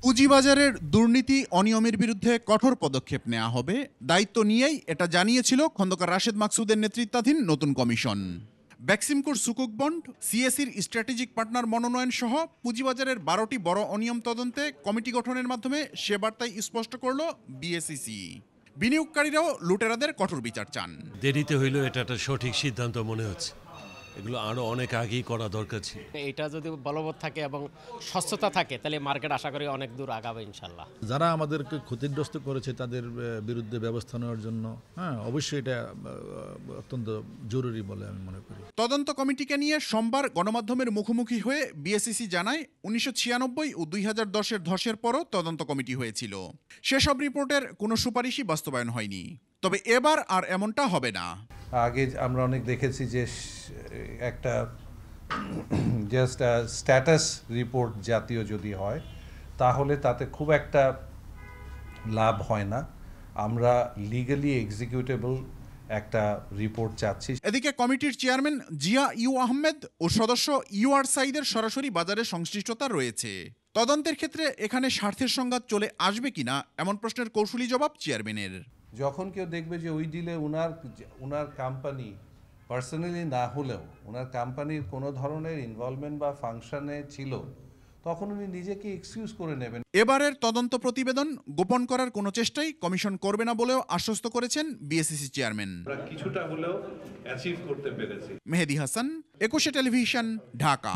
পুঁজিবাজারের দুর্নীতি অনিয়মের বিরুদ্ধে কঠোর পদক্ষেপ নেওয়া হবে, দায়িত্ব নিয়েই এটা জানিয়েছিল খন্দকার রাশেদ মাকসুদের নেতৃত্বাধীন নতুন কমিশন। বেক্সিমকোর সুকুক বন্ড, সিএসির স্ট্র্যাটেজিক পার্টনার মনোনয়ন সহ পুঁজিবাজারের ১২টি বড় অনিয়ম তদন্তে কমিটি গঠনের মাধ্যমে সে বার্তাই স্পষ্ট করল বিএসইসি। বিনিয়োগকারীরাও লুটেরাদের কঠোর বিচার চান। দেরিতে হইলেও এটা একটা সঠিক সিদ্ধান্ত মনে হচ্ছে। এগুলো আরো অনেক আগেই করা দরকার ছিল। এটা যদি বলবৎ থাকে এবং স্বচ্ছতা থাকে তাহলে মার্কেট আশা করি অনেক দূর আগাবে ইনশাল্লাহ। যারা আমাদেরকে ক্ষতিগ্রস্ত করেছে তাদের বিরুদ্ধে ব্যবস্থা নেওয়ার জন্য অবশ্যই এটা অত্যন্ত জরুরি বলে আমি মনে করি। তদন্ত কমিটিকে নিয়ে সোমবার গণমাধ্যমের মুখোমুখি হয়ে বিএসইসি জানায় ১৯৯৬ ও ২০১০-এর ধসের পরও তদন্ত কমিটি হয়েছিল। সেসব রিপোর্টের কোনো সুপারিশই বাস্তবায়ন হয়নি। তবে এবার আর এমনটা হবে না। আগে আমরা অনেক দেখেছি যে একটা জাস্ট স্ট্যাটাস রিপোর্ট জাতীয় যদি হয় তাহলে তাতে খুব একটা লাভ হয় না। আমরা লিগালি এক্সিকিউটেবল একটা রিপোর্ট চাচ্ছি। এদিকে কমিটির চেয়ারম্যান জিয়া ইউ আহমেদ ও সদস্য ইউআর সাইদের সরাসরি বাজারে সংশ্লিষ্টতা রয়েছে। তদন্তের ক্ষেত্রে এখানে স্বার্থের সংঘাত চলে আসবে কিনা এমন প্রশ্নের কৌশলী জবাব চেয়ারম্যানের। যখন কেউ দেখবে যে ওই ডিলে উনার কোম্পানি পার্সোনালি না হলেও ওনার কোম্পানির কোনো ধরনের ইনভলভমেন্ট বা ফাংশনে ছিল, তখন উনি নিজেকে এক্সকিউজ করে নেবেন। এবারের তদন্ত প্রতিবেদন গোপন করার কোনো চেষ্টাই কমিশন করবে না বলেও আশ্বস্ত করেছেন বিএসইসি চেয়ারম্যান। কিছুটা হলেও অ্যাচিভ করতে পেরেছি। মেহেদী হাসান, ২১ টেলিভিশন, ঢাকা।